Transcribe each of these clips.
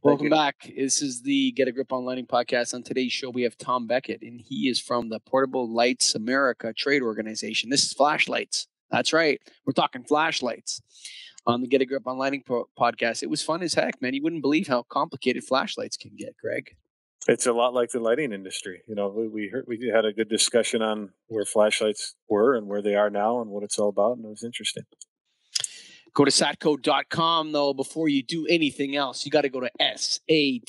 Welcome back. This is the Get a Grip on Lighting podcast. On today's show, we have Tom Beckett, and he is from the Portable Lights America Trade Organization. This is flashlights. That's right. We're talking flashlights on the Get a Grip on Lighting podcast. It was fun as heck, man. You wouldn't believe how complicated flashlights can get, Greg. It's a lot like the lighting industry. You know, we had a good discussion on where flashlights were and where they are now and what it's all about, and it was interesting. Go to satco.com, though, before you do anything else. You got to go to satco.com.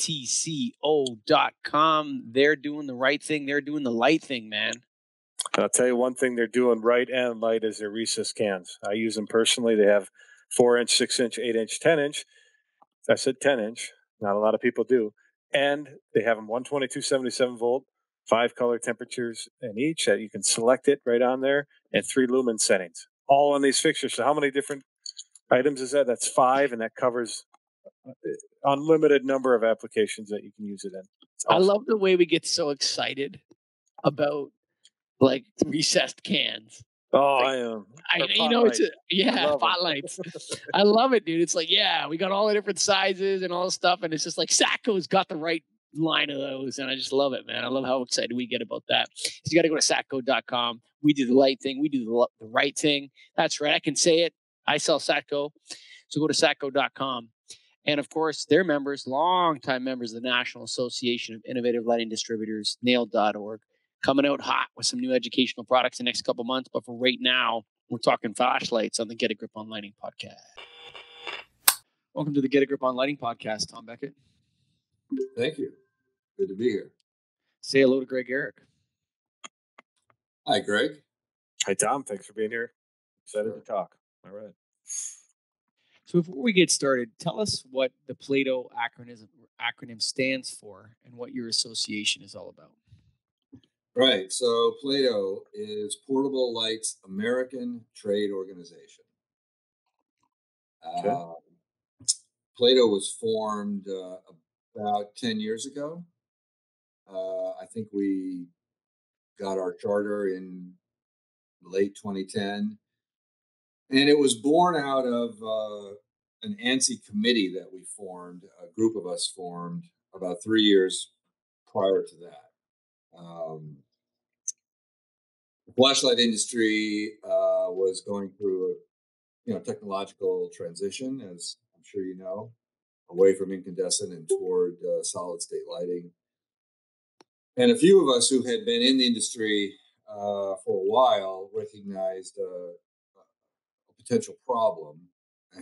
They're doing the right thing. They're doing the light thing, man. And I'll tell you one thing they're doing right and light is their recessed cans. I use them personally. They have 4-inch, 6-inch, 8-inch, 10-inch. I said 10-inch. Not a lot of people do. And they have them 122, 77 volt, 5 color temperatures in each that you can select it right on there, and 3 lumen settings, all on these fixtures. So how many different items is that? That's 5, and that covers unlimited number of applications that you can use it in. Awesome. I love the way we get so excited about like recessed cans. Oh, I am. Spotlights. I love it, dude. It's like, yeah, we got all the different sizes and all the stuff, and it's just like Satco's got the right line of those, and I just love it, man. I love how excited we get about that. So you got to go to satco.com. We do the light thing. We do the right thing. That's right. I can say it. I sell Satco. So go to satco.com. And of course, they're members, longtime members of the National Association of Innovative Lighting Distributors, nailed.org, coming out hot with some new educational products in the next couple months. But for right now, we're talking flashlights on the Get a Grip on Lighting podcast. Welcome to the Get a Grip on Lighting podcast, Tom Beckett. Thank you. Good to be here. Say hello to Greg Eric. Hi, Greg. Hi, Tom. Thanks for being here. Excited to talk. All right. So before we get started, tell us what the PLATO acronym stands for and what your association is all about. Right. So PLATO is Portable Lights American Trade Organization. Okay. PLATO was formed about 10 years ago. I think we got our charter in late 2010. And it was born out of an ANSI committee that we formed, a group of us formed about 3 years prior to that. The flashlight industry was going through a technological transition, as I'm sure you know, away from incandescent and toward solid state lighting. And a few of us who had been in the industry for a while recognized a potential problem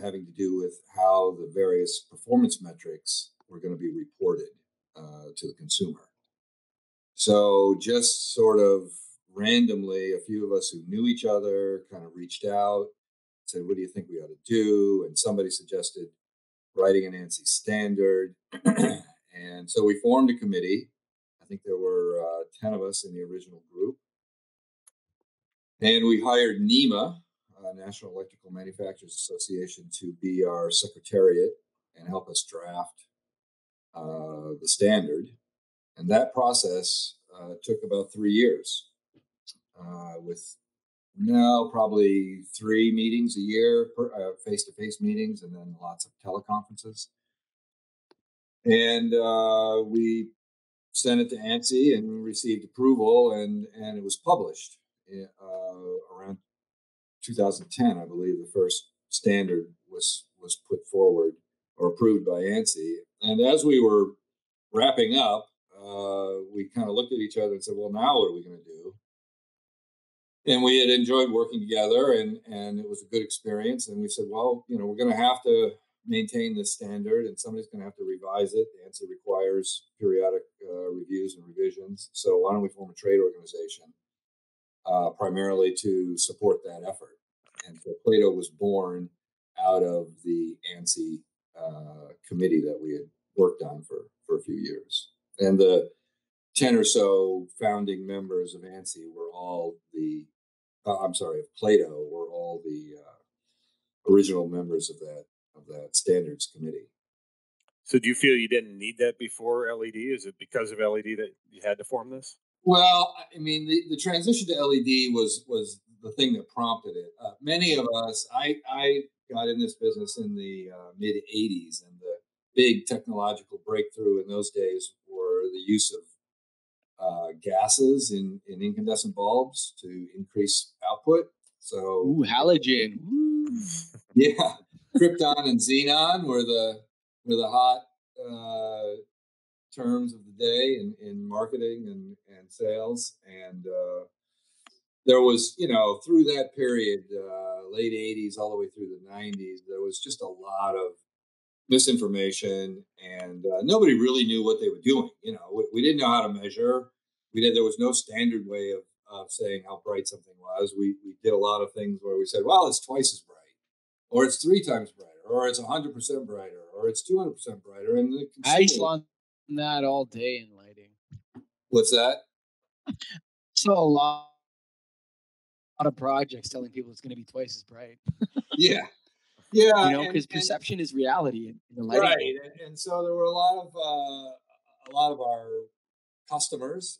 having to do with how the various performance metrics were going to be reported to the consumer. So just sort of randomly, a few of us who knew each other kind of reached out, said, what do you think we ought to do? And somebody suggested writing an ANSI standard. And so we formed a committee. I think there were 10 of us in the original group. And we hired NEMA, National Electrical Manufacturers Association, to be our secretariat and help us draft the standard. And that process took about 3 years with now probably 3 meetings a year, face-to-face meetings, and then lots of teleconferences. And we sent it to ANSI and received approval, and it was published around 2010, I believe. The first standard was put forward or approved by ANSI. And as we were wrapping up, we kind of looked at each other and said, well, now what are we going to do? And we had enjoyed working together, and it was a good experience. And we said, well, we're going to have to maintain this standard, and somebody's going to have to revise it. ANSI requires periodic reviews and revisions. So why don't we form a trade organization primarily to support that effort? And so PLATO was born out of the ANSI committee that we had worked on for a few years. And the 10 or so founding members of ANSI were all of PLATO were all the original members of that standards committee. So do you feel you didn't need that before LED? Is it because of LED that you had to form this? Well, I mean, the transition to LED was the thing that prompted it. Many of us, I got in this business in the mid 80s, and big technological breakthrough in those days were the use of gases in incandescent bulbs to increase output. So, halogen. yeah, krypton and xenon were the hot terms of the day in marketing and sales. And there was, through that period, late 80s all the way through the 90s, there was just a lot of misinformation, and nobody really knew what they were doing. We didn't know how to measure. There was no standard way of saying how bright something was. We did a lot of things where we said, well, it's twice as bright, or it's 3 times brighter, or it's 100% brighter, or it's 200% brighter. And the I used to learn that all day in lighting. What's that? So a lot of projects telling people it's going to be twice as bright. Yeah. Because perception is reality in the lighting. Right, and so there were a lot of our customers,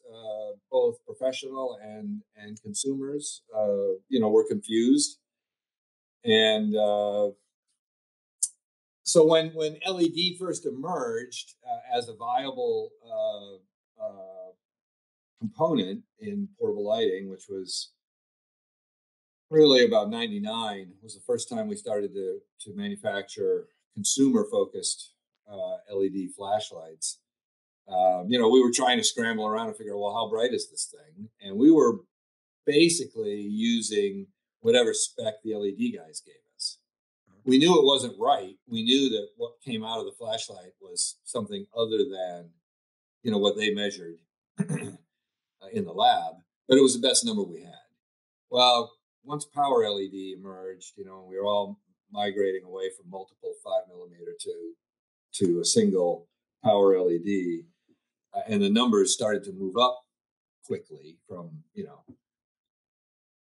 both professional and consumers, were confused. And so when LED first emerged as a viable component in portable lighting, which was really about 99, was the first time we started to manufacture consumer-focused LED flashlights. We were trying to scramble around and figure out, well, how bright is this thing? And we were basically using whatever spec the LED guys gave us. We knew it wasn't right. We knew that what came out of the flashlight was something other than, what they measured in the lab, but it was the best number we had. Well, once power LED emerged, we were all migrating away from multiple 5mm to a single power LED, and the numbers started to move up quickly from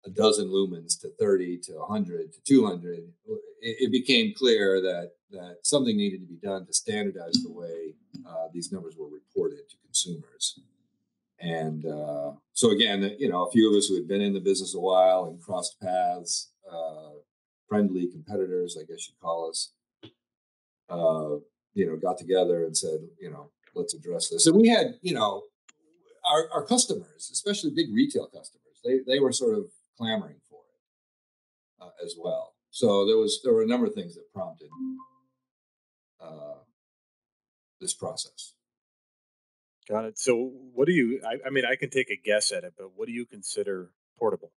a dozen lumens to 30 to 100 to 200. It became clear that something needed to be done to standardize the way these numbers were reported to consumers. And so again, a few of us who had been in the business a while and crossed paths, friendly competitors, I guess you'd call us, got together and said, let's address this. And we had, our customers, especially big retail customers, they were sort of clamoring for it as well. So there were a number of things that prompted this process. Got it. So what do you, I mean, I can take a guess at it, but what do you consider portable,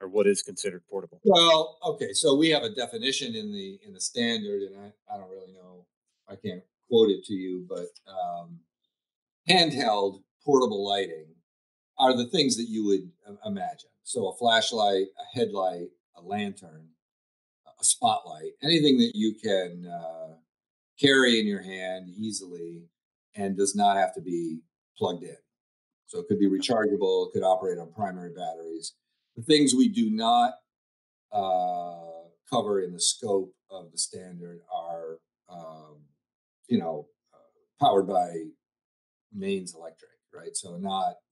or what is considered portable? Well, okay. So we have a definition in the standard, and I don't really know, I can't quote it to you, but handheld portable lighting are the things that you would imagine. So a flashlight, a headlight, a lantern, a spotlight, anything that you can carry in your hand easily and does not have to be plugged in. So it could be rechargeable, it could operate on primary batteries. The things we do not cover in the scope of the standard are, powered by mains electric, right? So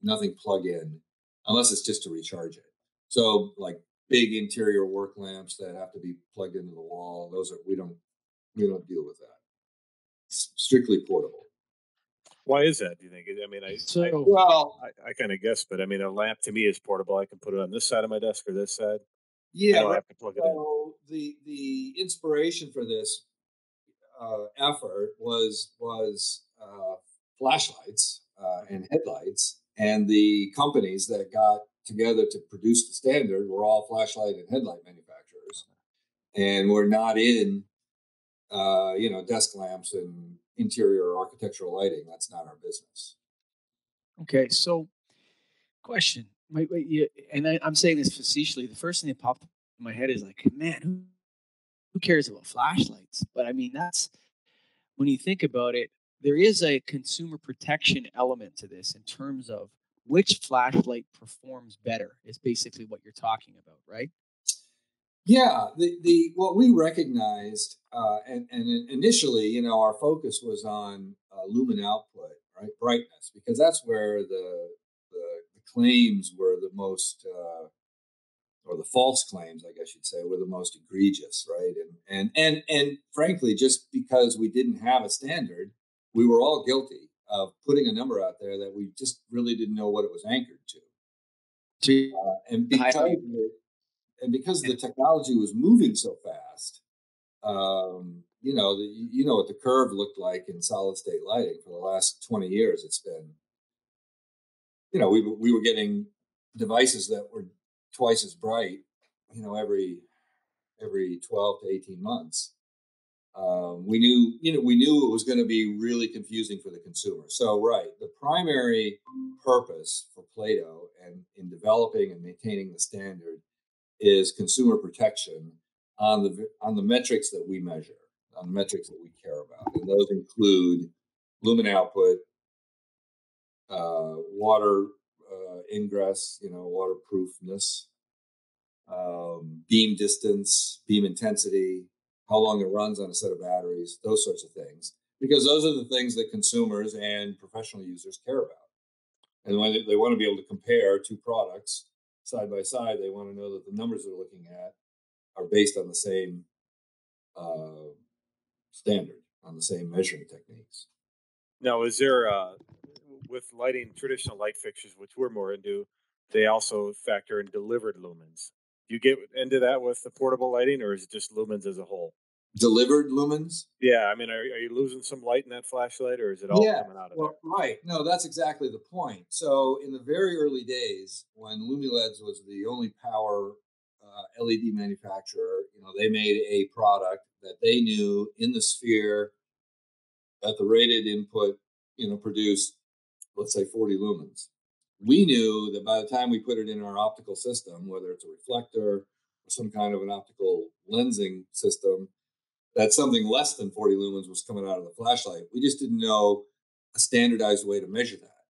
nothing plug in unless it's just to recharge it. So like big interior work lamps that have to be plugged into the wall, we don't deal with that. It's strictly portable. Why is that, do you think? I mean, I kind of guess, but I mean, a lamp to me is portable. I can put it on this side of my desk or this side. Yeah, I don't have to plug it in. The inspiration for this effort was flashlights and headlights, and the companies that got together to produce the standard were all flashlight and headlight manufacturers, and we're not in desk lamps and interior architectural lighting. That's not our business. Okay, so question. I'm saying this facetiously. The first thing that popped in my head is like, man, who cares about flashlights? But I mean, that's when you think about it, there is a consumer protection element to this in terms of which flashlight performs better is basically what you're talking about, right? Yeah, the what we recognized, and initially, our focus was on lumen output, right, brightness, because that's where the claims were the most or the false claims, I guess you'd say, were the most egregious, right? And frankly, just because we didn't have a standard, we were all guilty of putting a number out there that we just really didn't know what it was anchored to. And because the technology was moving so fast, you know what the curve looked like in solid state lighting for the last 20 years. It's been, we were getting devices that were twice as bright, every 12 to 18 months. We knew it was going to be really confusing for the consumer. So, right, the primary purpose for Plato and in developing and maintaining the standard is consumer protection on the metrics that we measure, on the metrics that we care about, and those include lumen output, water ingress, waterproofness, beam distance, beam intensity, how long it runs on a set of batteries, those sorts of things, because those are the things that consumers and professional users care about. And when they want to be able to compare two products side by side, they want to know that the numbers they're looking at are based on the same standard, on the same measuring techniques. Now, is there with lighting traditional light fixtures, which we're more into, they also factor in delivered lumens. Do you get into that with the portable lighting, or is it just lumens as a whole? Delivered lumens? Yeah, I mean, are you losing some light in that flashlight, or is it all coming out of there? Right. No, that's exactly the point. So in the very early days, when Lumileds was the only power LED manufacturer, they made a product that they knew in the sphere at the rated input, produced, let's say, 40 lumens. We knew that by the time we put it in our optical system, whether it's a reflector or some kind of an optical lensing system, that something less than 40 lumens was coming out of the flashlight. We just didn't know a standardized way to measure that.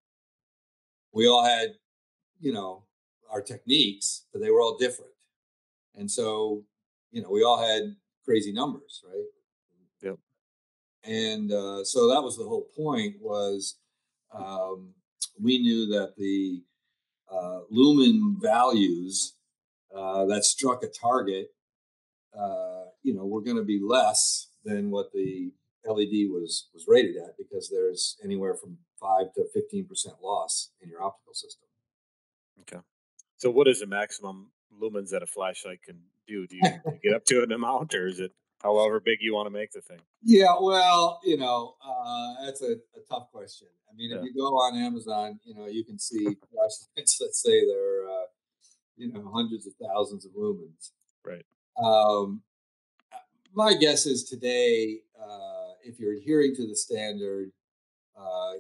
We all had, our techniques, but they were all different. And so, we all had crazy numbers, right? Yep. And so that was the whole point, was we knew that the lumen values that struck a target, were going to be less than what the LED was rated at, because there's anywhere from 5 to 15% loss in your optical system. Okay. So what is the maximum lumens that a flashlight can do? Do you get up to an amount, or is it however big you want to make the thing? Yeah, well, that's a tough question. I mean, if you go on Amazon, you can see flashlights that say they're, hundreds of thousands of lumens. Right. My guess is today, if you're adhering to the standard,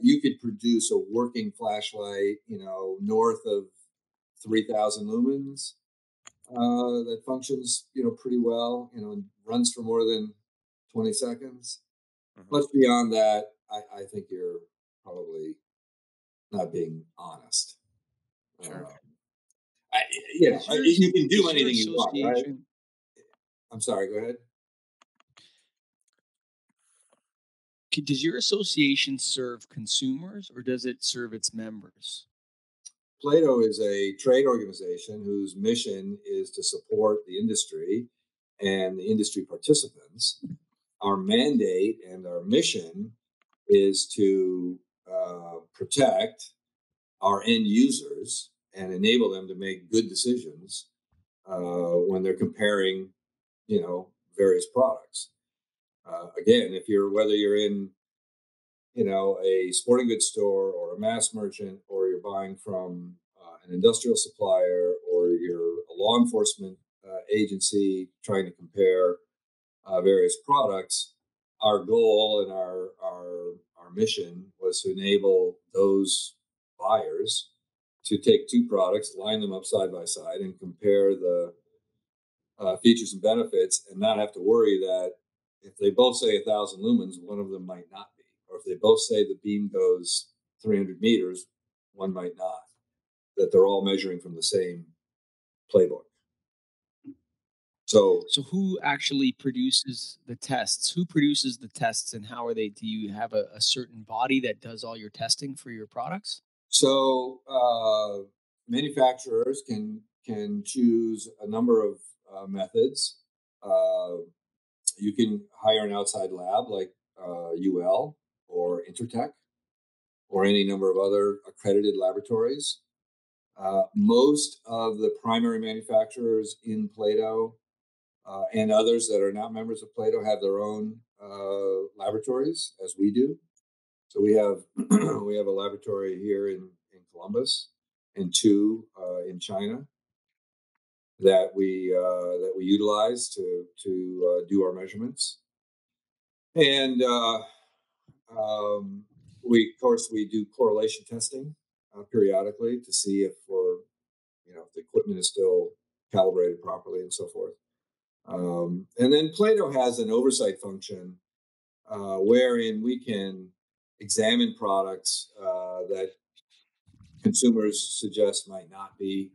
you could produce a working flashlight, north of 3,000 lumens that functions, pretty well, and runs for more than 20 seconds. Mm-hmm. Much beyond that, I think you're probably not being honest. Sure. You can do anything you want, right? I'm sorry, go ahead. Does your association serve consumers, or does it serve its members? Plato is a trade organization whose mission is to support the industry and the industry participants. Our mandate and our mission is to protect our end users and enable them to make good decisions when they're comparing, various products. Again, whether you're in, a sporting goods store or a mass merchant, or you're buying from an industrial supplier, or you're a law enforcement agency trying to compare various products, our goal and our mission was to enable those buyers to take two products, line them up side by side, and compare the features and benefits, and not have to worry that if they both say 1,000 lumens, one of them might not be. Or if they both say the beam goes 300 meters, one might not. That they're all measuring from the same playbook. So who actually produces the tests? Who produces the tests, and how are they? Do you have a certain body that does all your testing for your products? So manufacturers can can choose a number of methods. You can hire an outside lab like UL or Intertech or any number of other accredited laboratories. Most of the primary manufacturers in Play-Doh and others that are not members of Play-Doh have their own laboratories, as we do. So we have we have a laboratory here in Columbus and two in China that we utilize to do our measurements. And we do correlation testing periodically to see if if the equipment is still calibrated properly and so forth. And then Play-Doh has an oversight function wherein we can examine products that consumers suggest might not be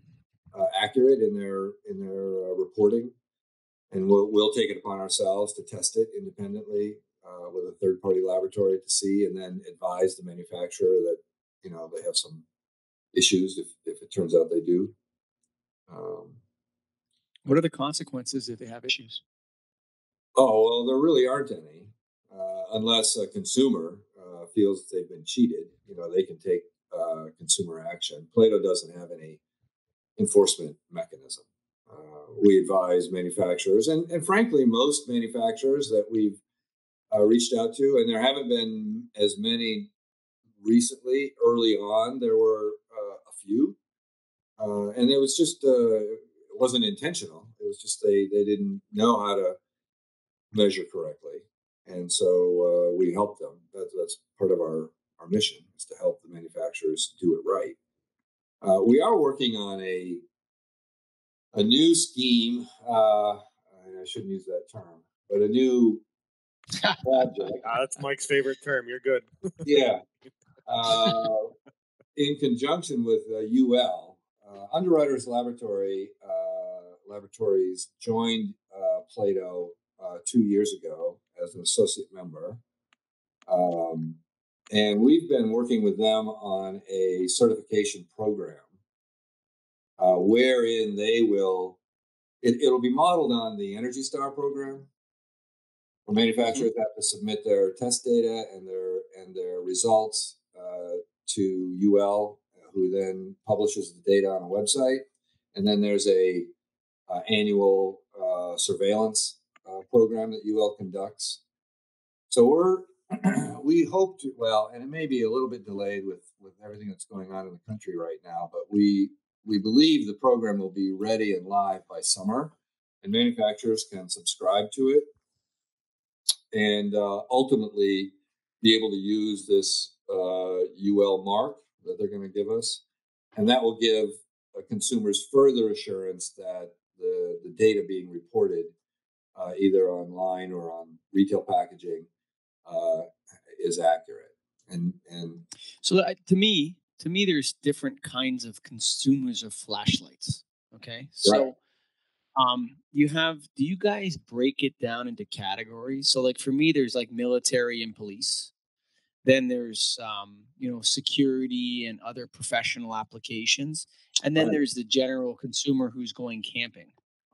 accurate in their reporting, and we'll take it upon ourselves to test it independently with a third-party laboratory to see, and then advise the manufacturer that they have some issues if it turns out they do. What are the consequences if they have issues? Oh, well, there really aren't any, unless a consumer feels they've been cheated. They can take consumer action. Play-Doh doesn't have any enforcement mechanism. We advise manufacturers, and frankly, most manufacturers that we've reached out to, and there haven't been as many recently. Early on, there were a few, and it was just it wasn't intentional. It was just they didn't know how to measure correctly, and so we help them. That's part of our mission, is to help the manufacturers do it right. We are working on a new scheme. I shouldn't use that term, but a new project. That's Mike's favorite term. You're good. Yeah. In conjunction with UL, Underwriters Laboratories joined Play-Doh 2 years ago as an associate member. And we've been working with them on a certification program wherein it'll be modeled on the Energy Star program, where manufacturers have to submit their test data and their results to UL, who then publishes the data on a website. And then there's a annual surveillance program that UL conducts. So we hope to, and it may be a little bit delayed with everything that's going on in the country right now, but we believe the program will be ready and live by summer, and manufacturers can subscribe to it and ultimately be able to use this UL mark that they're going to give us, and that will give consumers further assurance that the data being reported either online or on retail packaging is accurate. And so to me, there's different kinds of consumers of flashlights. Okay, so. Right. Do you guys break it down into categories? So like for me, there's like military and police. Then there's, security and other professional applications. And then Right. there's the general consumer who's going camping.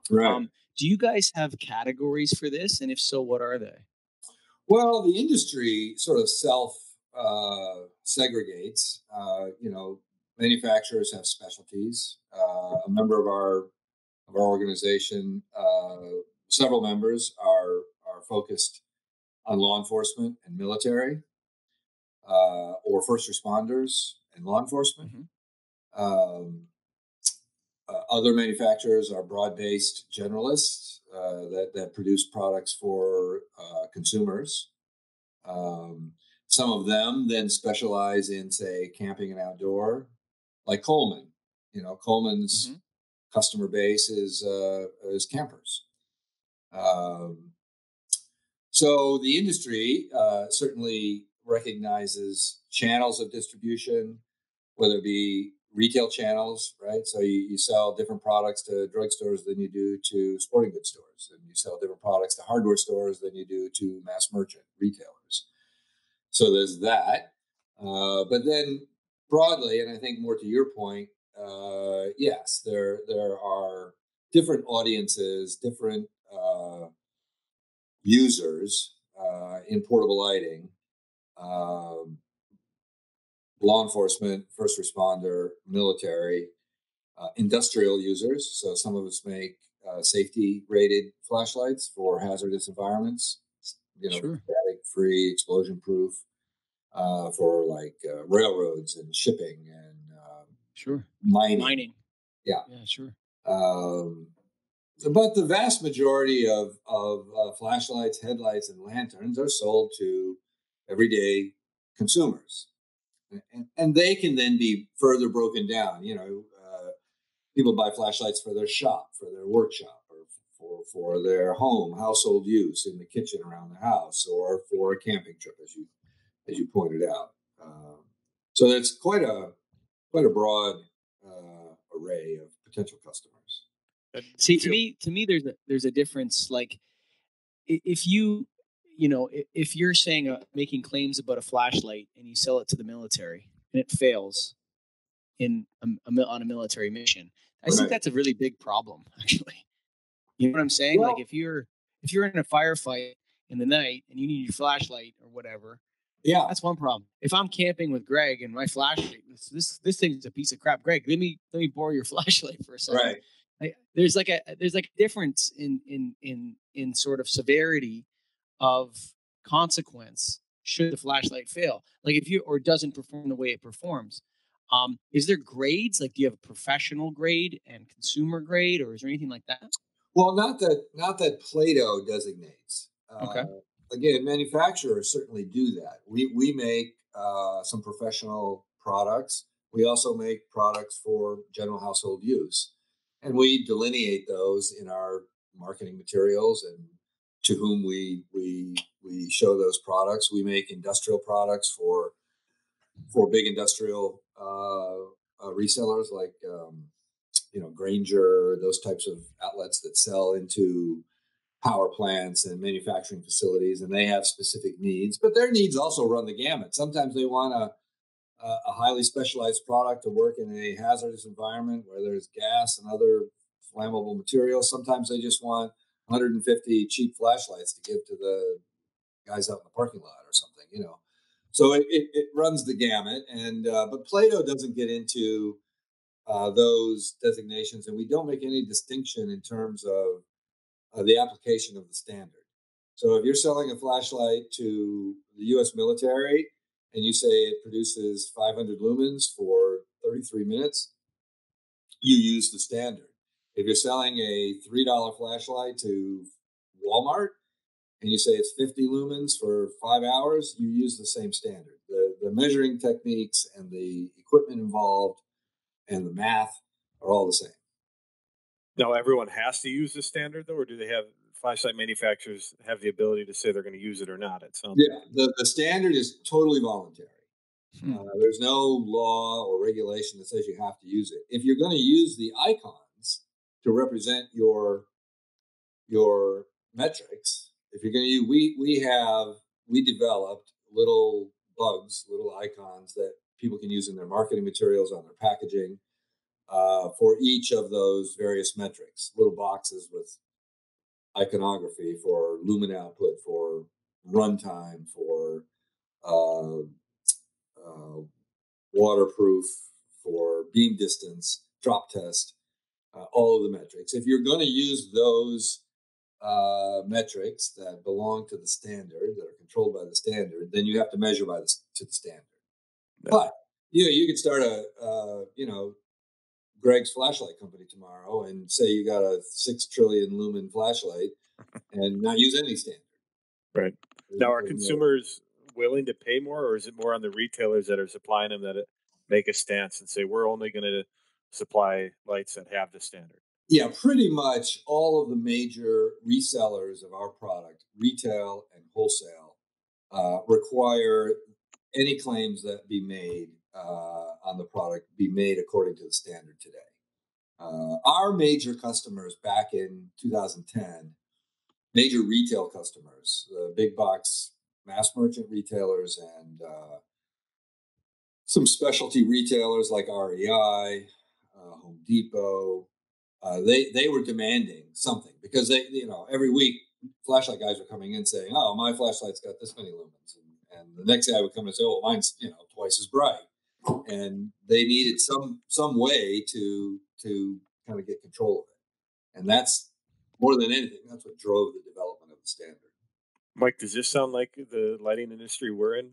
Right. Do you guys have categories for this? And if so, what are they? Well, the industry sort of self segregates. Manufacturers have specialties. A member of our organization, several members are focused on law enforcement and military, or first responders and law enforcement. Mm-hmm. Other manufacturers are broad-based generalists that produce products for consumers. Some of them then specialize in, say, camping and outdoor, like Coleman. Coleman's mm-hmm. customer base is campers. So the industry certainly recognizes channels of distribution, whether it be retail channels, right? So you sell different products to drugstores than you do to sporting goods stores, and you sell different products to hardware stores than you do to mass merchant retailers. So there's that. But then broadly, and I think more to your point, yes, there are different audiences, different users in portable lighting. Um, Law enforcement, first responder, military, industrial users. So some of us make safety rated flashlights for hazardous environments, Sure. static free, explosion proof, for like railroads and shipping and Sure. mining. Yeah. Yeah, sure. Um, but the vast majority of flashlights, headlights, and lanterns are sold to everyday consumers. And they can then be further broken down. People buy flashlights for their shop, for their workshop, or for their household use in the kitchen around the house, or for a camping trip, as you pointed out. So it's quite a broad array of potential customers. See, to me, there's a difference. Like, if if you're saying making claims about a flashlight and you sell it to the military and it fails on a military mission, I think Right. that's a really big problem, actually. You know what I'm saying? Well, Like, if you're in a firefight in the night and you need your flashlight or whatever, yeah, that's one problem. If I'm camping with Greg and my flashlight, this thing's a piece of crap. Greg, let me borrow your flashlight for a second. right. There's like a difference in sort of severity of consequence should the flashlight fail. Like, if you or doesn't perform the way it performs. Is there grades? Like, do you have a professional grade and consumer grade, or is there anything like that? Well, not that Plato designates. Okay. Again, manufacturers certainly do that. We make some professional products. We also make products for general household use, and we delineate those in our marketing materials and to whom we show those products. We make industrial products for big industrial resellers like Granger, those types of outlets that sell into power plants and manufacturing facilities, and they have specific needs, but their needs also run the gamut. Sometimes they want a highly specialized product to work in a hazardous environment where there's gas and other flammable materials. Sometimes they just want 150 cheap flashlights to give to the guys out in the parking lot or something. So it runs the gamut, and but Plato doesn't get into those designations, and we don't make any distinction in terms of the application of the standard. So if you're selling a flashlight to the U.S. military and you say it produces 500 lumens for 33 minutes, you use the standard. If you're selling a $3 flashlight to Walmart and you say it's 50 lumens for 5 hours, you use the same standard. The measuring techniques and the equipment involved and the math are all the same. Now, everyone has to use the standard, though, or do they have flashlight manufacturers have the ability to say they're going to use it or not? It sounds the standard is totally voluntary. Hmm. There's no law or regulation that says you have to use it. If you're going to use the icons to represent your metrics, if you're going to use, we developed little bugs, little icons that people can use in their marketing materials, on their packaging, for each of those various metrics. Little boxes with iconography for lumen output, for runtime, for waterproof, for beam distance, drop test, all of the metrics. If you're going to use those metrics that belong to the standard, that are controlled by the standard, then you have to measure to the standard. Yeah. But you could start Greg's flashlight company tomorrow and say you got a 6 trillion lumen flashlight and not use any standard. right. Now, are consumers willing to pay more, or is it more on the retailers that are supplying them that make a stance and say we're only going to supply lights that have the standard? Yeah, pretty much all of the major resellers of our product, retail and wholesale, require any claims that be made on the product be made according to the standard today. Our major customers back in 2010, major retail customers, the big box mass merchant retailers and some specialty retailers like REI, Home Depot. They were demanding something because every week flashlight guys were coming in saying, "Oh, my flashlight's got this many lumens," and the next guy would come and say, "Oh, mine's twice as bright," and they needed some way to kind of get control of it, and that's more than anything, that's what drove the development of the standard. Mike, does this sound like the lighting industry we're in?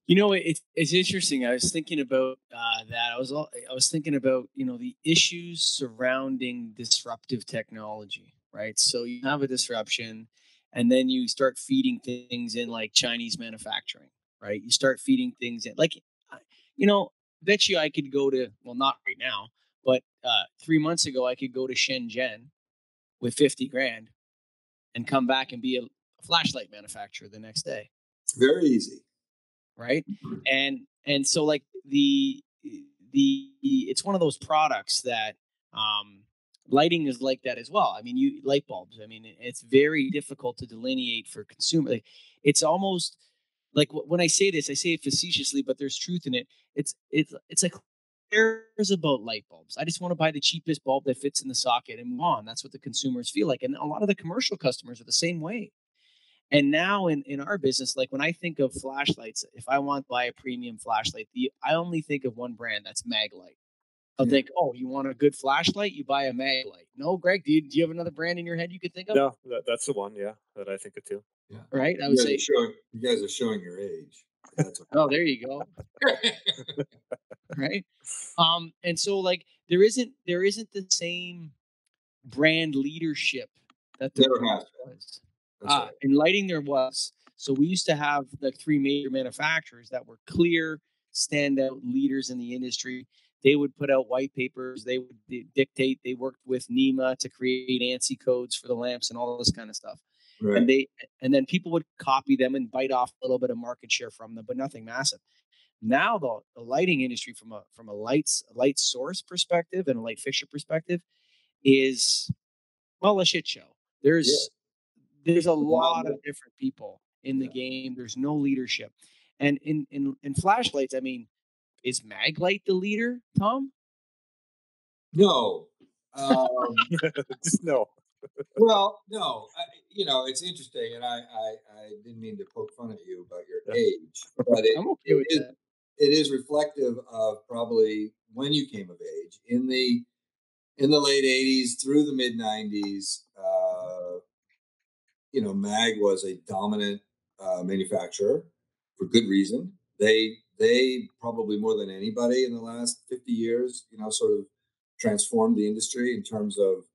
It's interesting. I was thinking about that. I was thinking about the issues surrounding disruptive technology, right? So you have a disruption, and then you start feeding things in like Chinese manufacturing, right? You start feeding things in like, uh, you know, bet you I could go to not right now, but 3 months ago I could go to Shenzhen with 50 grand and come back and be a flashlight manufacturer the next day, Very easy. right? And so like it's one of those products that lighting is like that as well. I mean, you light bulbs. I mean, it's very difficult to delineate for consumer. Like, it's almost like when I say this, I say it facetiously, but there's truth in it. It's like, cares about light bulbs. I just want to buy the cheapest bulb that fits in the socket and move on. That's what the consumers feel like, and a lot of the commercial customers are the same way. And now in our business, like when I think of flashlights, if I want to buy a premium flashlight, I only think of one brand, that's Maglite. I'll think, oh, you want a good flashlight? You buy a Maglite. No, Greg, do you have another brand in your head you could think of? No, that's the one. Yeah, that I think of too. Yeah. Right? I would say, you guys are showing your age. That's okay. oh, there you go. Right. And so like there isn't the same brand leadership that there Never has. was. Right. In lighting, there was. So we used to have like three major manufacturers that were clear, standout leaders in the industry. They would put out white papers. They would dictate. They worked with NEMA to create ANSI codes for the lamps and all this kind of stuff. Right. And then people would copy them and bite off a little bit of market share from them, but nothing massive. Now the lighting industry, from a light source perspective and a light fixture perspective, is a shit show. There's a lot of different people in the game. There's no leadership. And in flashlights, I mean, is Maglite the leader, Tom? No. Just no. Well, no. It's interesting, and I didn't mean to poke fun at you about your age, but I'm okay with that. it is reflective of probably when you came of age in the late '80s through the mid '90s. Mag was a dominant manufacturer for good reason. They probably more than anybody in the last 50 years, sort of transformed the industry in terms of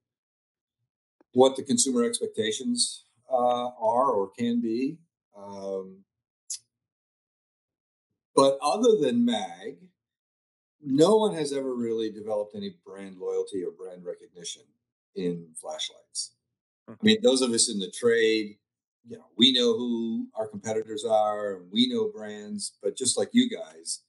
what the consumer expectations are or can be. But other than Mag, no one has ever really developed any brand loyalty or brand recognition in flashlights. I mean, those of us in the trade, we know who our competitors are, and we know brands. But just like you guys,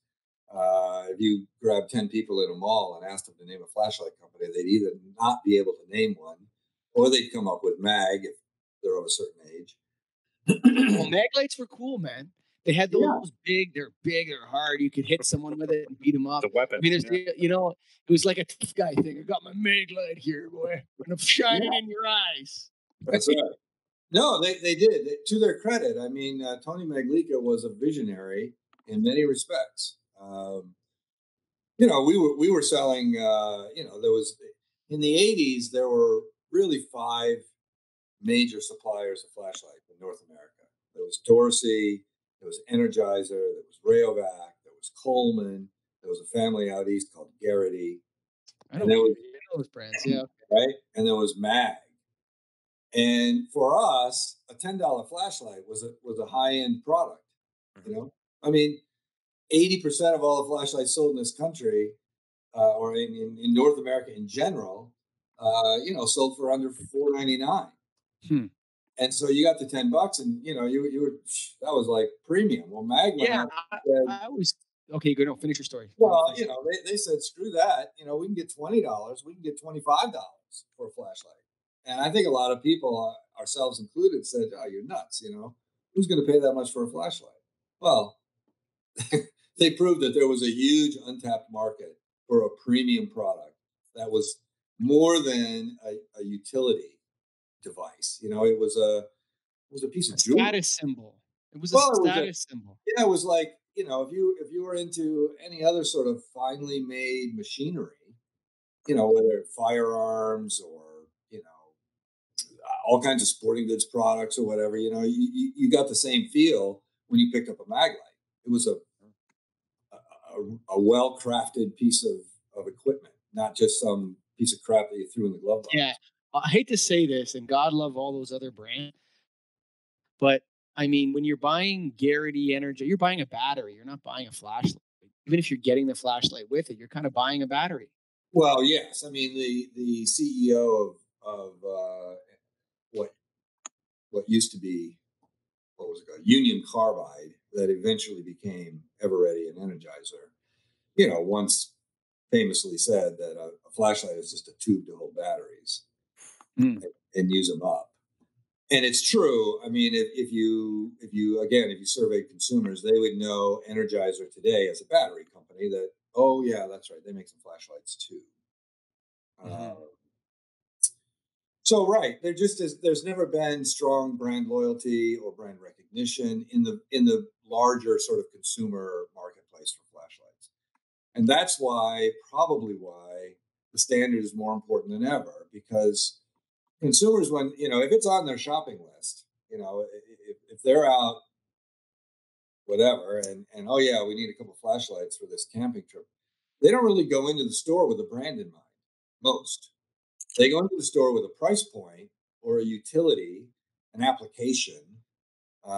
if you grab 10 people in a mall and ask them to name a flashlight company, they'd either not be able to name one, or they'd come up with Mag if they're of a certain age. Well, Maglites were cool, man. They had those big. They're big. They're hard. You could hit someone with it and beat them up. The weapon. I mean, it was like a tough guy thing. I got my Maglite here, boy, and I'm shining in your eyes. That's right. No, they did. To their credit, I mean, Tony Maglica was a visionary in many respects. We were selling. There was in the '80s there were really 5 major suppliers of flashlight in North America. There was Dorsey, there was Energizer, there was Rayovac, there was Coleman, there was a family out east called Garrity. I know those brands, yeah. Right, and there was Mag. And for us, a $10 flashlight was a high end product. I mean, 80% of all the flashlights sold in this country, or in North America in general, sold for under $4.99. And so you got the $10, and you were that was like premium. Well, Mag went out. I was okay. Good. No, finish your story. Well, they said screw that. We can get $20. We can get $25 for a flashlight. And I think a lot of people, ourselves included, said, "Oh, you're nuts! Who's going to pay that much for a flashlight?" Well, they proved that there was a huge untapped market for a premium product that was more than a utility device. It was a piece A of jewelry. status symbol. It was a Well, it was status symbol. it was like, if you were into any other sort of finely made machinery, whether firearms or all kinds of sporting goods products or whatever, you got the same feel when you picked up a mag light. It was a well crafted piece of equipment, not just some piece of crap that you threw in the glove box. Yeah. I hate to say this, and God love all those other brands, but I mean, when you're buying Garrity Energy, you're buying a battery. You're not buying a flashlight. Even if you're getting the flashlight with it, you're kind of buying a battery. Well, yes. I mean, the CEO of what used to be, what was it called, Union Carbide, that eventually became Eveready and Energizer, once famously said that a flashlight is just a tube to hold batteries and use them up. And it's true. I mean, if you survey consumers, they would know Energizer today as a battery company. That, oh yeah, that's right, they make some flashlights too. So right, there's never been strong brand loyalty or brand recognition in the larger sort of consumer marketplace for flashlights, and that's probably why the standard is more important than ever, because consumers, when if it's on their shopping list, if they're out whatever and oh yeah, we need a couple flashlights for this camping trip, they don't really go into the store with a brand in mind. Most they go into the store with a price point or a utility, an application.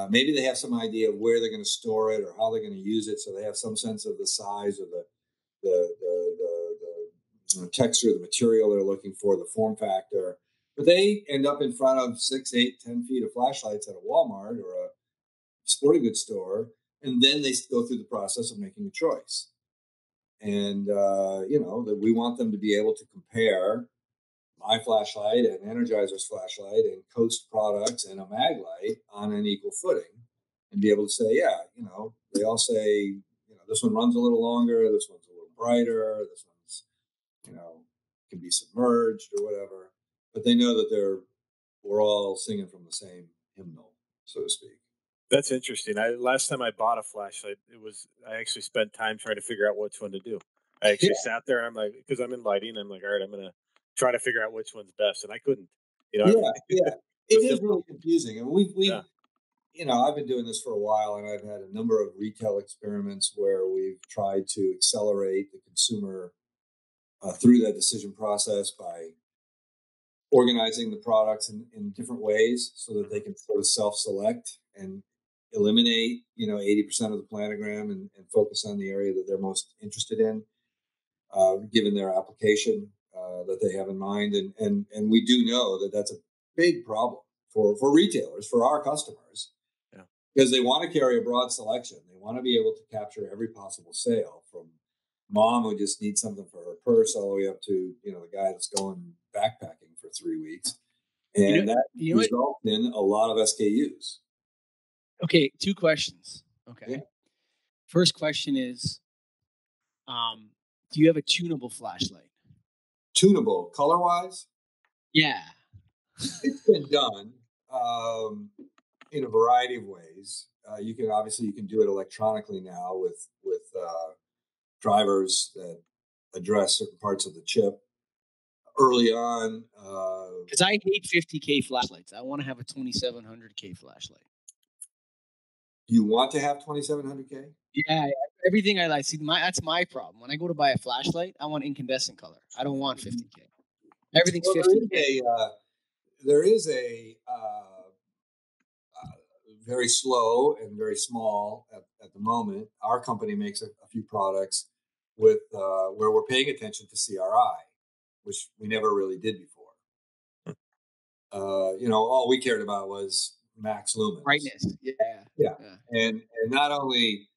Maybe they have some idea of where they're going to store it or how they're going to use it, so they have some sense of the size or the texture, the material they're looking for, the form factor. But they end up in front of 6, 8, 10 feet of flashlights at a Walmart or a sporting goods store, and then they go through the process of making a choice. And that we want them to be able to compare my flashlight and Energizer's flashlight and Coast products and a mag light on an equal footing, and be able to say, yeah, they all say, this one runs a little longer, this one's a little brighter, this one's, can be submerged or whatever. But they know that we're all singing from the same hymnal, so to speak. That's interesting. Last time I bought a flashlight, I actually spent time trying to figure out which one to do. I actually sat there. I'm like, because I'm in lighting, I'm like, all right, I'm gonna try to figure out which one's best, and I couldn't. Yeah. It is really confusing, and we've I've been doing this for a while, and I've had a number of retail experiments where we've tried to accelerate the consumer through that decision process by organizing the products in different ways so that they can sort of self-select and eliminate 80% of the planogram and focus on the area that they're most interested in, given their application that they have in mind. And we do know that that's a big problem for retailers, for our customers, because they want to carry a broad selection. They want to be able to capture every possible sale, from mom who just needs something for her purse all the way up to the guy that's going backpacking for 3 weeks, and that results in a lot of SKUs. Okay, 2 questions. Okay. Yeah. First question is, do you have a tunable flashlight? Tunable, color-wise? Yeah. It's been done in a variety of ways. You can do it electronically now with drivers that address certain parts of the chip. Early on, because I hate 50K flashlights. I want to have a 2700K flashlight. You want to have 2700K? Yeah, everything I like. See, that's my problem. When I go to buy a flashlight, I want incandescent color. I don't want 50K. Everything's 50K. There is a very slow and very small at the moment. Our company makes a few products with where we're paying attention to CRI, which we never really did before. All we cared about was max lumens, brightness. Yeah, and not only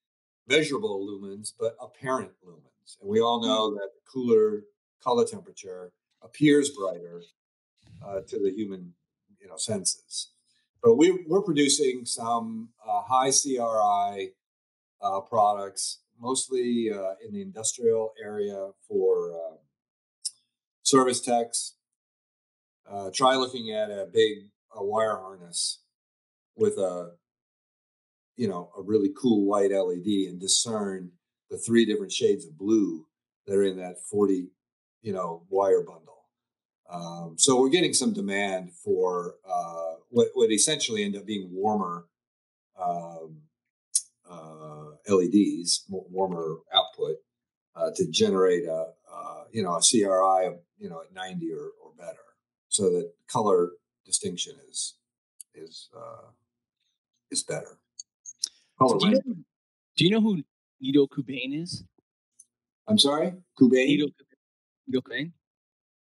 measurable lumens, but apparent lumens. And we all know that cooler color temperature appears brighter to the human, senses. But we're producing some high CRI products, mostly in the industrial area for service techs. Try looking at a big wire harness with a really cool white LED and discern the 3 different shades of blue that are in that 40, wire bundle. So we're getting some demand for what would essentially end up being warmer LEDs, warmer output to generate a CRI of at 90 or better, so that color distinction is better. So do you know who Nido Kubain is? I'm sorry, Kubain? Nido Kubain?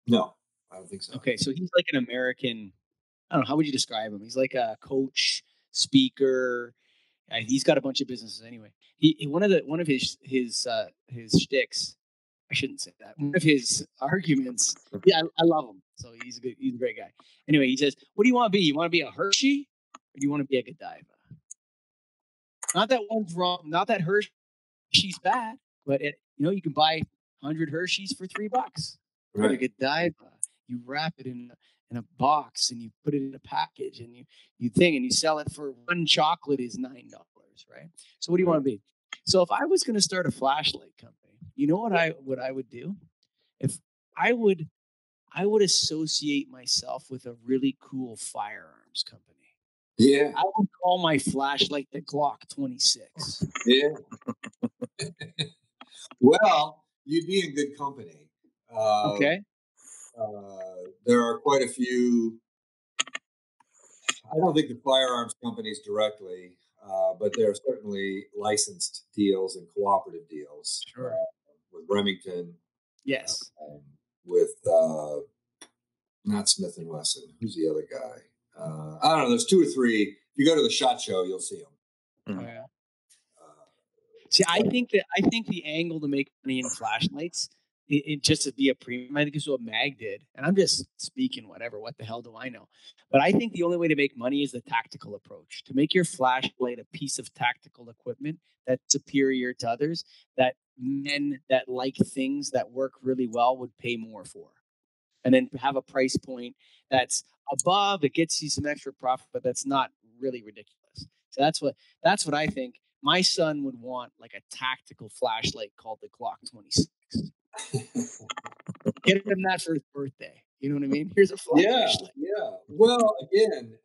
No, I don't think so. Okay, so he's like an American. I don't know, how would you describe him? He's like a coach, speaker. He's got a bunch of businesses anyway. He one of his shticks. I shouldn't say that. One of his arguments. Yeah, I love him. So he's a great guy. Anyway, he says, "What do you want to be? You want to be a Hershey, or do you want to be a Godiva? Not that one's wrong. Not that Hershey's bad, but you can buy 100 Hershey's for $3. Right. Or a Godiva, you wrap it in a box and you put it in a package and you sell it for one chocolate is $9, right? So what do you want to be? So if I was going to start a flashlight company, you know what I would do? If I would associate myself with a really cool firearms company. Yeah. I would call my flashlight the Glock 26. Yeah. Well, you'd be in good company. Okay. There are quite a few. I don't think the firearms companies directly, but there are certainly licensed deals and cooperative deals. Sure. With Remington. Yes. With not Smith and Wesson. Who's the other guy? I don't know. There's 2 or 3. If you go to the SHOT Show, you'll see them. Oh yeah. See, I think the angle to make money in flashlights, it just to be a premium, I think is what Mag did. And I'm just speaking whatever. What the hell do I know? But I think the only way to make money is the tactical approach. To make your flashlight a piece of tactical equipment that's superior to others, that men that like things that work really well would pay more for. And then have a price point that's above, it gets you some extra profit, but that's not really ridiculous. So that's what I think. My son would want like a tactical flashlight called the Glock 26. Get him that for his birthday. You know what I mean? Here's a flashlight. Yeah. Well, again,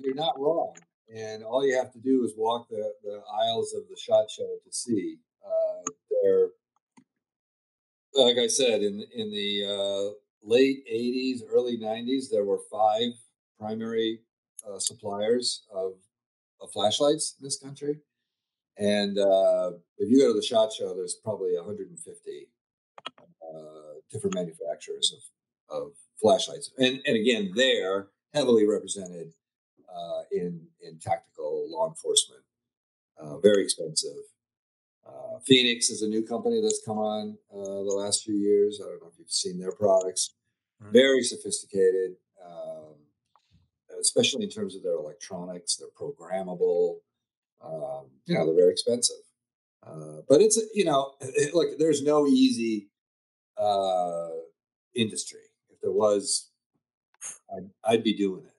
you're not wrong. And all you have to do is walk the aisles of the SHOT Show to see. They're, like I said, in the late 80s, early 90s, there were 5 primary suppliers of flashlights in this country. And if you go to the SHOT Show, there's probably 150 different manufacturers of flashlights. And again, they're heavily represented in tactical law enforcement. Very expensive. Phoenix is a new company that's come on the last few years. I don't know if you've seen their products. Very sophisticated, especially in terms of their electronics. They're programmable. They're very expensive. But it's, look, there's no easy industry. If there was, I'd be doing it.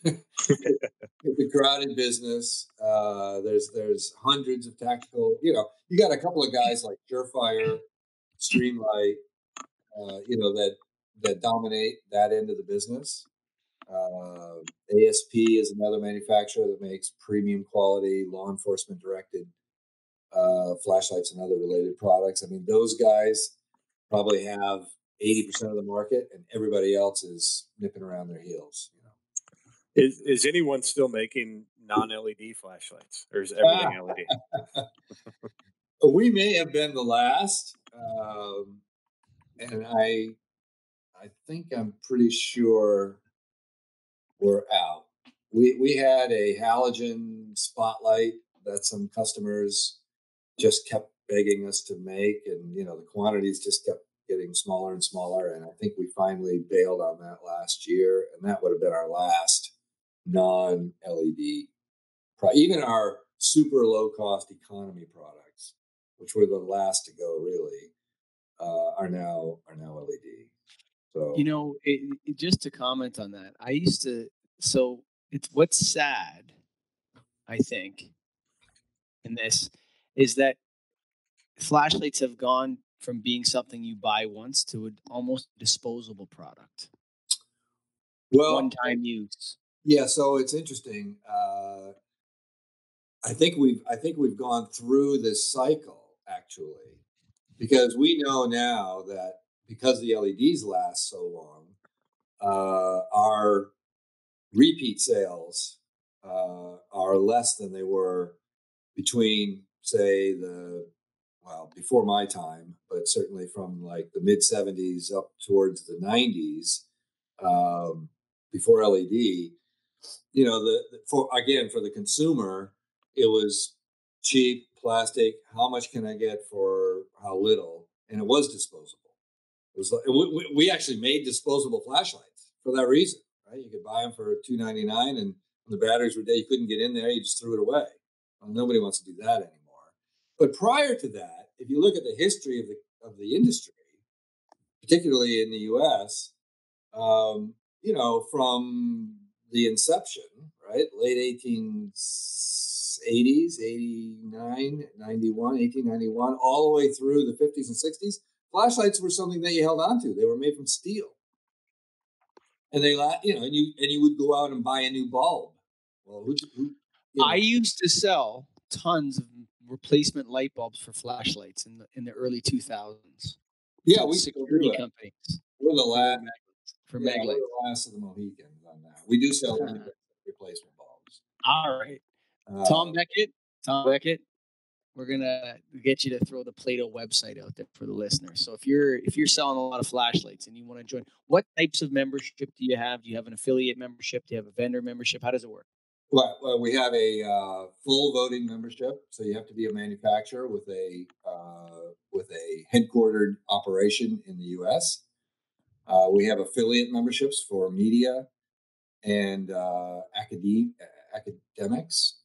It's a crowded business. There's hundreds of tactical. You got a couple of guys like Surefire, Streamlight, that dominate that end of the business. ASP is another manufacturer that makes premium quality, law enforcement directed flashlights and other related products. I mean, those guys probably have 80% of the market, and everybody else is nipping around their heels. Is anyone still making non-LED flashlights, or is everything LED? We may have been the last, and I think I'm pretty sure we're out. We had a halogen spotlight that some customers just kept begging us to make, and the quantities just kept getting smaller and smaller, and I think we finally bailed on that last year, and that would have been our last non-LED. Even our super low cost economy products, which were the last to go really, are now LED. So just to comment on that, I used to. So it's what's sad, I think, in this is that flashlights have gone from being something you buy once to an almost disposable product. One-time use. Yeah, so it's interesting. I think we've gone through this cycle actually, because we know now that because the LEDs last so long, our repeat sales are less than they were between, say, before my time, but certainly from like the mid 70s up towards the 90s, before LED. For the consumer, it was cheap plastic. How much can I get for how little? And it was disposable. It was we actually made disposable flashlights for that reason, right? You could buy them for $2.99, and when the batteries were dead, you couldn't get in there. You just threw it away. Well, nobody wants to do that anymore. But prior to that, if you look at the history of the industry, particularly in the U.S., from the inception, right, late 1880s, 89, 91, 1891, all the way through the 50s and 60s, flashlights were something that you held on to. They were made from steel, and and you would go out and buy a new bulb. Well, I used to sell tons of replacement light bulbs for flashlights in the early 2000s. Yeah, we security companies. We're the last for Maglite. We're the last of the Mohicans on that. We do sell replacement bulbs. All right, Tom Beckett. We're gonna get you to throw the Play-Doh website out there for the listeners. So if you're selling a lot of flashlights and you want to join, what types of membership do you have? Do you have an affiliate membership? Do you have a vendor membership? How does it work? Well, we have a full voting membership, so you have to be a manufacturer with a headquartered operation in the U.S. We have affiliate memberships for media and academics.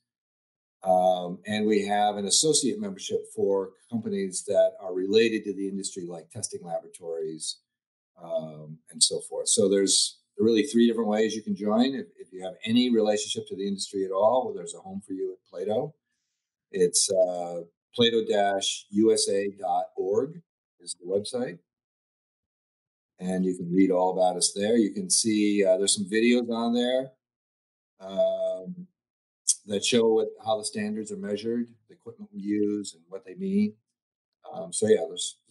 And we have an associate membership for companies that are related to the industry, like testing laboratories and so forth. So there's really 3 different ways you can join. If you have any relationship to the industry at all, well, there's a home for you at Play-Doh. It's Play-Doh-USA.org is the website. And you can read all about us there. You can see there's some videos on there that show how the standards are measured, the equipment we use, and what they mean. There's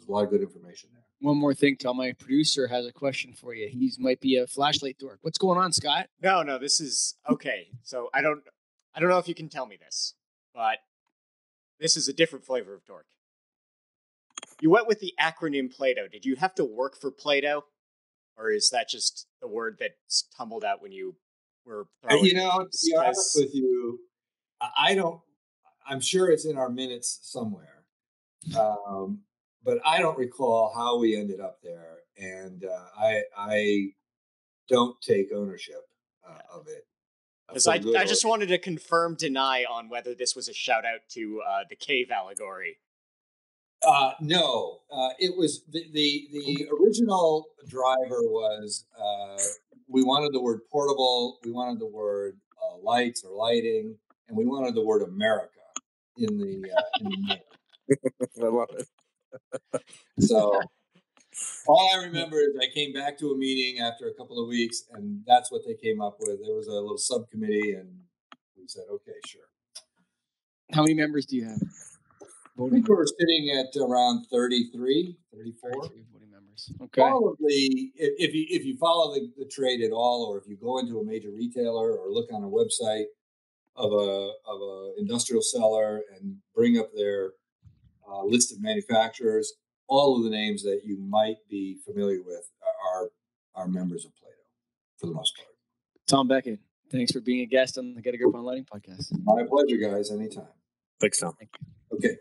a lot of good information there. One more thing, Tom. My producer has a question for you. He might be a flashlight dork. What's going on, Scott? No. This is okay. So I don't know if you can tell me this, but this is a different flavor of dork. You went with the acronym Play-Doh. Did you have to work for Play-Doh, or is that just the word that tumbled out when you were throwing? To be honest with you, I don't. I'm sure it's in our minutes somewhere, but I don't recall how we ended up there, and I don't take ownership of it. Because I just wanted to confirm, deny on whether this was a shout out to the cave allegory. No, it was the original driver was we wanted the word portable, we wanted the word lights or lighting, and we wanted the word America in the name. I love it. So all I remember is I came back to a meeting after a couple of weeks, and that's what they came up with. There was a little subcommittee, and we said, okay, sure. How many members do you have? I think we're sitting at around 33, 34. 33 voting members. Okay. Probably, if you follow the trade at all, or if you go into a major retailer or look on a website of a industrial seller and bring up their list of manufacturers, all of the names that you might be familiar with are members of Play-Doh for the most part. Tom Beckett, thanks for being a guest on the Get a Grip on Lighting podcast. My pleasure, guys. Anytime. Thanks, Tom. Thank you. Okay.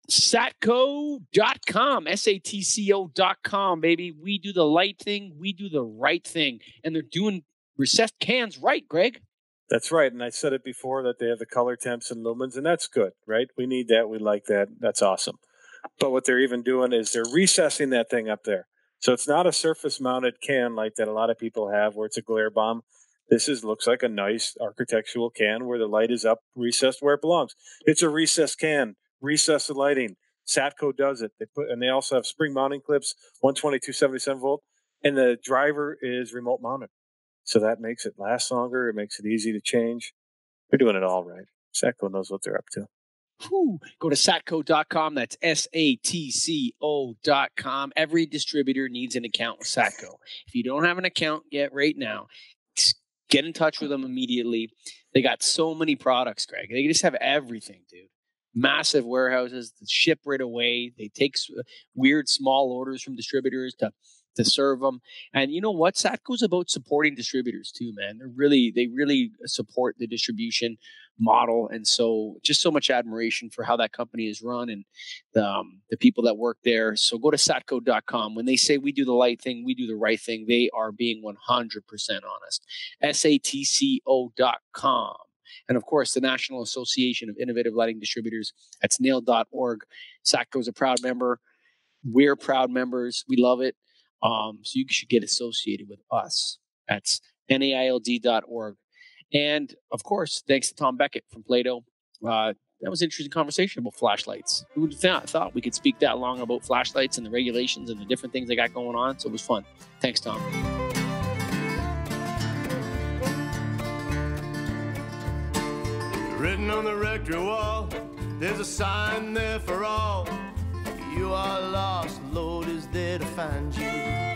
Satco.com, SATCO.com, baby. We do the light thing. We do the right thing. And they're doing recessed cans right, Greg. That's right. And I said it before that they have the color temps and lumens, and that's good, right? We need that. We like that. That's awesome. But what they're even doing is they're recessing that thing up there. So it's not a surface mounted can like that a lot of people have where it's a glare bomb. This looks like a nice architectural can where the light is up, recessed where it belongs. It's a recessed can, recessed lighting. Satco does it. They also have spring mounting clips, 120, 277 volt, and the driver is remote mounted. So that makes it last longer. It makes it easy to change. They're doing it all right. Satco knows what they're up to. Whew. Go to satco.com. That's SATCO.com. Every distributor needs an account with Satco. If you don't have an account yet right now, get in touch with them immediately. They got so many products, Greg. They just have everything, dude. Massive warehouses that ship right away. They take weird small orders from distributors to serve them. And you know what? Satco's about supporting distributors too, man. They really support the distribution model. And so just so much admiration for how that company is run and the people that work there. So go to satco.com. When they say we do the right thing, we do the right thing. They are being 100% honest. SATCO.com. And of course, the National Association of Innovative Lighting Distributors. That's nail.org. Satco's a proud member. We're proud members. We love it. So you should get associated with us. That's NAILD.org. And of course, thanks to Tom Beckett from Play-Doh. That was an interesting conversation about flashlights. Who would have thought we could speak that long about flashlights and the regulations and the different things they got going on? So it was fun. Thanks, Tom. Written on the rectory wall, there's a sign there for all. You are lost, Lord is there to find you.